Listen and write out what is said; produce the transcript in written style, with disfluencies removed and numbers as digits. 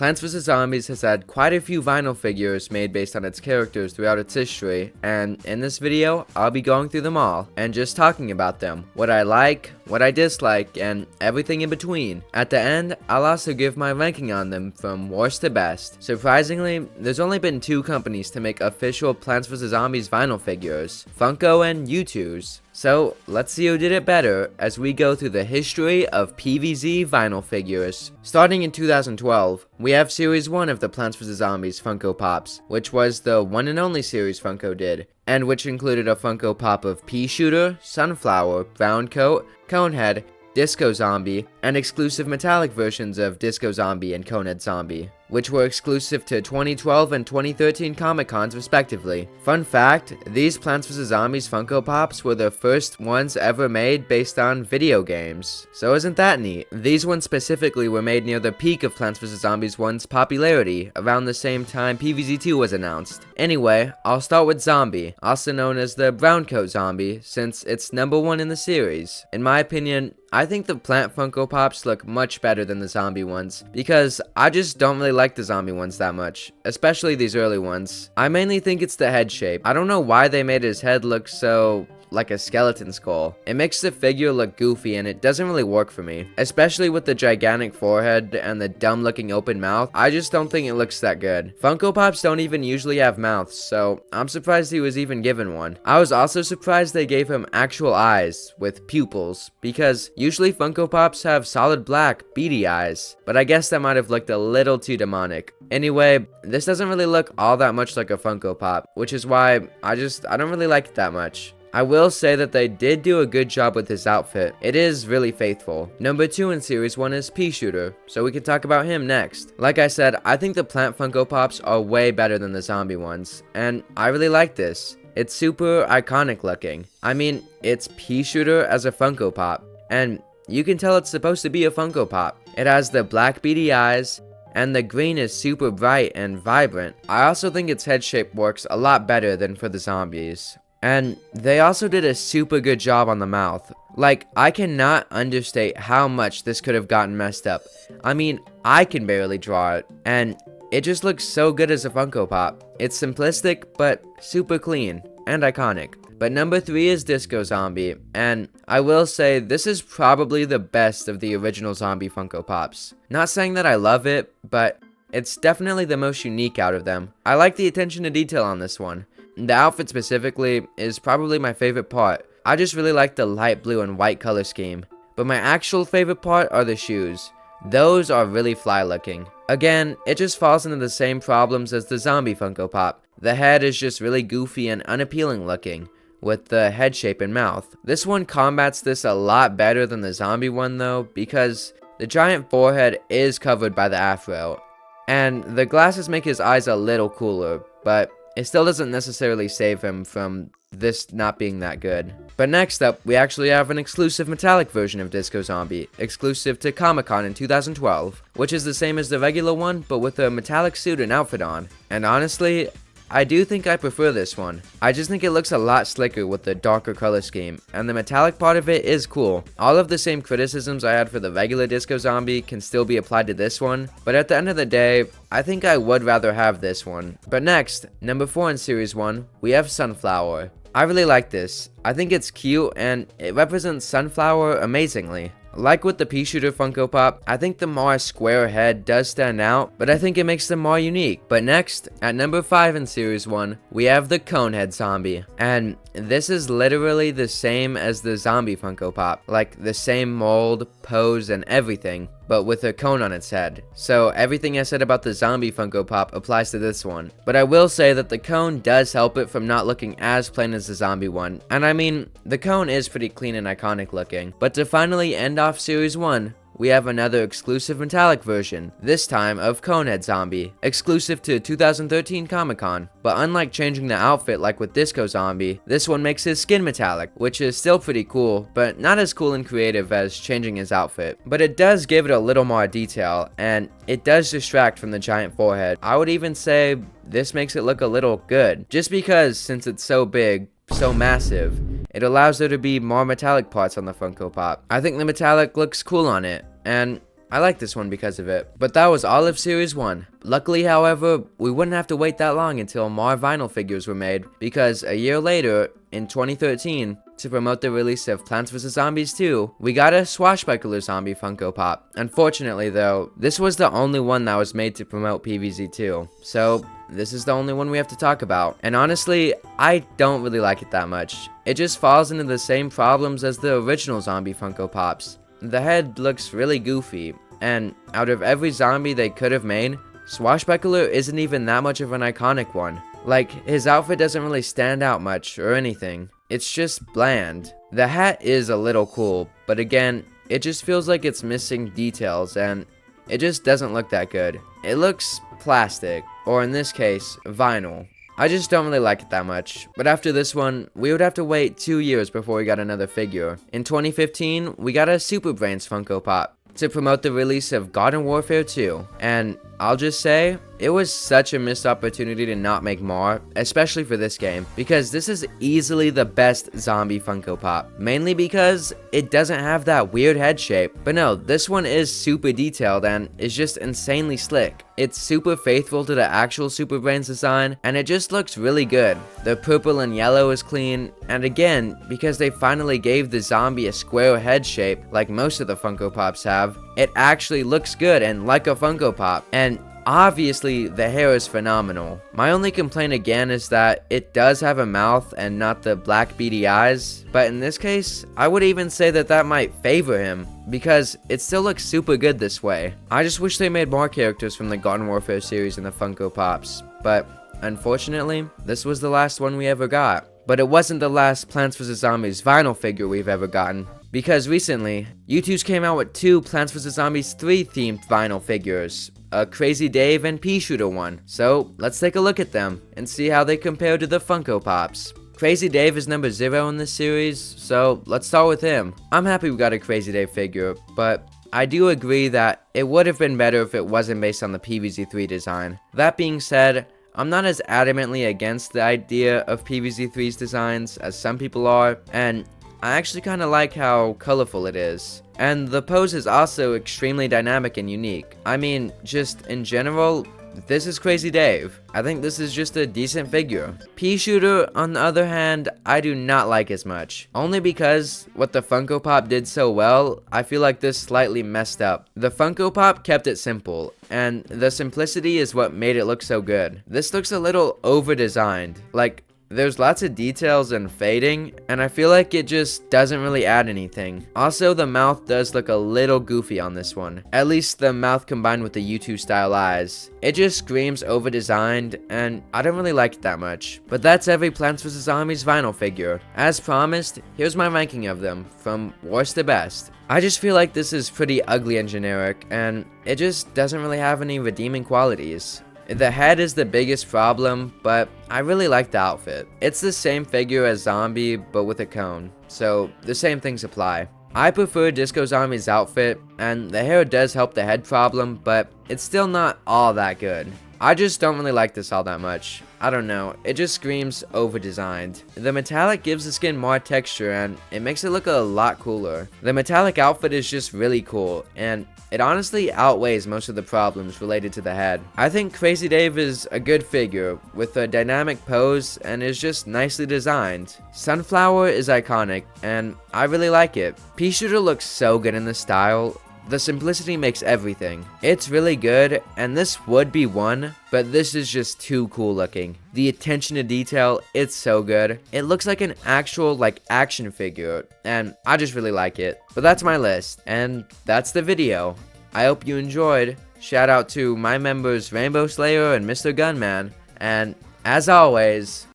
Plants vs. Zombies has had quite a few vinyl figures made based on its characters throughout its history, and in this video, I'll be going through them all, and just talking about them, what I like, what I dislike, and everything in between. At the end, I'll also give my ranking on them from worst to best. Surprisingly, there's only been 2 companies to make official Plants vs. Zombies vinyl figures, Funko and YouTooz. So, let's see who did it better as we go through the history of PVZ vinyl figures. Starting in 2012, we have Series 1 of the Plants vs. Zombies Funko Pops, which was the one and only series Funko did, and which included a Funko Pop of Pea Shooter, Sunflower, Brown Coat, Conehead, Disco Zombie, and exclusive metallic versions of Disco Zombie and Conehead Zombie, which were exclusive to 2012 and 2013 Comic-Cons respectively. Fun fact, these Plants vs. Zombies Funko Pops were the first ones ever made based on video games. So isn't that neat? These ones specifically were made near the peak of Plants vs. Zombies 1's popularity, around the same time PVZ2 was announced. Anyway, I'll start with Zombie, also known as the Brown Coat Zombie, since it's number 1 in the series. In my opinion, I think the plant Funko Pops look much better than the zombie ones, because I just don't really like the zombie ones that much, especially these early ones. I mainly think it's the head shape. I don't know why they made his head look so like a skeleton skull. It makes the figure look goofy and it doesn't really work for me, especially with the gigantic forehead and the dumb looking open mouth. I just don't think it looks that good. Funko Pops don't even usually have mouths, so I'm surprised he was even given one. I was also surprised they gave him actual eyes with pupils, because usually Funko Pops have solid black beady eyes, but I guess that might have looked a little too demonic. Anyway, this doesn't really look all that much like a Funko Pop, which is why I don't really like it that much. I will say that they did do a good job with his outfit. It is really faithful. Number 2 in Series 1 is Pea Shooter, so we can talk about him next. Like I said, I think the plant Funko Pops are way better than the zombie ones, and I really like this. It's super iconic looking. I mean, it's Pea Shooter as a Funko Pop, and you can tell it's supposed to be a Funko Pop. It has the black beady eyes, and the green is super bright and vibrant. I also think its head shape works a lot better than for the zombies. And they also did a super good job on the mouth. Like, I cannot understate how much this could have gotten messed up. I mean, I can barely draw it, and it just looks so good as a Funko Pop. It's simplistic, but super clean and iconic. But number 3 is Disco Zombie, and I will say this is probably the best of the original zombie Funko Pops. Not saying that I love it, but it's definitely the most unique out of them. I like the attention to detail on this one. The outfit specifically is probably my favorite part. I just really like the light blue and white color scheme. But my actual favorite part are the shoes. Those are really fly looking. Again, it just falls into the same problems as the zombie Funko Pop. The head is just really goofy and unappealing looking, with the head shape and mouth. This one combats this a lot better than the zombie one though, because the giant forehead is covered by the afro. And the glasses make his eyes a little cooler, but it still doesn't necessarily save him from this not being that good. But next up, we actually have an exclusive metallic version of Disco Zombie, exclusive to Comic-Con in 2012, which is the same as the regular one, but with a metallic suit and outfit on. And honestly, I do think I prefer this one. I just think it looks a lot slicker with the darker color scheme, and the metallic part of it is cool. All of the same criticisms I had for the regular Disco Zombie can still be applied to this one, but at the end of the day, I think I would rather have this one. But next, number 4 in Series 1, we have Sunflower. I really like this. I think it's cute and it represents Sunflower amazingly. Like with the Pea Shooter Funko Pop, I think the more square head does stand out, but I think it makes them more unique. But next, at number 5 in Series 1, we have the Conehead Zombie. And this is literally the same as the zombie Funko Pop. Like the same mold, pose, and everything, but with a cone on its head. So everything I said about the zombie Funko Pop applies to this one. But I will say that the cone does help it from not looking as plain as the zombie one. And I mean, the cone is pretty clean and iconic looking. But to finally end off Series 1, we have another exclusive metallic version, this time of Conehead Zombie, exclusive to 2013 Comic-Con. But unlike changing the outfit like with Disco Zombie, this one makes his skin metallic, which is still pretty cool, but not as cool and creative as changing his outfit. But it does give it a little more detail, and it does distract from the giant forehead. I would even say this makes it look a little good, just because since it's so big, so massive, it allows there to be more metallic parts on the Funko Pop. I think the metallic looks cool on it, and I like this one because of it. But that was all of Series 1. Luckily, however, we wouldn't have to wait that long until more vinyl figures were made, because a year later, in 2013, to promote the release of Plants vs. Zombies 2, we got a Swashbuckler Zombie Funko Pop. Unfortunately though, this was the only one that was made to promote PVZ2, so this is the only one we have to talk about. And honestly, I don't really like it that much. It just falls into the same problems as the original Zombie Funko Pops. The head looks really goofy, and out of every zombie they could have made, Swashbuckler isn't even that much of an iconic one. Like, his outfit doesn't really stand out much or anything. It's just bland. The hat is a little cool, but again, it just feels like it's missing details and it just doesn't look that good. It looks plastic, or in this case, vinyl. I just don't really like it that much. But after this one, we would have to wait 2 years before we got another figure. In 2015, we got a Super Brainz Funko Pop to promote the release of Garden Warfare 2, and I'll just say, it was such a missed opportunity to not make more, especially for this game, because this is easily the best zombie Funko Pop, mainly because it doesn't have that weird head shape. But no, this one is super detailed and is just insanely slick. It's super faithful to the actual Super Brainz design, and it just looks really good. The purple and yellow is clean, and again, because they finally gave the zombie a square head shape, like most of the Funko Pops have, it actually looks good and like a Funko Pop. And obviously, the hair is phenomenal. My only complaint again is that it does have a mouth and not the black beady eyes, but in this case, I would even say that that might favor him, because it still looks super good this way. I just wish they made more characters from the Garden Warfare series in the Funko Pops, but unfortunately, this was the last one we ever got. But it wasn't the last Plants vs. Zombies vinyl figure we've ever gotten, because recently, YouTooz came out with 2 Plants vs. Zombies 3 themed vinyl figures, a Crazy Dave and Pea Shooter one. So let's take a look at them and see how they compare to the Funko Pops. Crazy Dave is number 0 in this series, so let's start with him. I'm happy we got a Crazy Dave figure, but I do agree that it would have been better if it wasn't based on the PVZ3 design. That being said, I'm not as adamantly against the idea of PVZ3's designs as some people are, and I actually kind of like how colorful it is. And the pose is also extremely dynamic and unique. I mean, just in general, this is Crazy Dave. I think this is just a decent figure. Pea Shooter, on the other hand, I do not like as much. Only because what the Funko Pop did so well, I feel like this slightly messed up. The Funko Pop kept it simple, and the simplicity is what made it look so good. This looks a little over-designed. Like, there's lots of details and fading, and I feel like it just doesn't really add anything. Also, the mouth does look a little goofy on this one. At least the mouth combined with the YouTube style eyes. It just screams over-designed, and I don't really like it that much. But that's every Plants vs. Zombies vinyl figure. As promised, here's my ranking of them, from worst to best. I just feel like this is pretty ugly and generic, and it just doesn't really have any redeeming qualities. The head is the biggest problem, but I really like the outfit. It's the same figure as Zombie, but with a cone, so the same things apply. I prefer Disco Zombie's outfit, and the hair does help the head problem, but it's still not all that good. I just don't really like this all that much. I don't know, it just screams over-designed. The metallic gives the skin more texture, and it makes it look a lot cooler. The metallic outfit is just really cool, and it honestly outweighs most of the problems related to the head. I think Crazy Dave is a good figure, with a dynamic pose, and is just nicely designed. Sunflower is iconic, and I really like it. Pea Shooter looks so good in the style. The simplicity makes everything. It's really good, and this would be one, but this is just too cool looking. The attention to detail, it's so good. It looks like an actual, action figure, and I just really like it. But that's my list, and that's the video. I hope you enjoyed. Shout out to my members Rainbow Slayer and Mr. Gunman, and as always,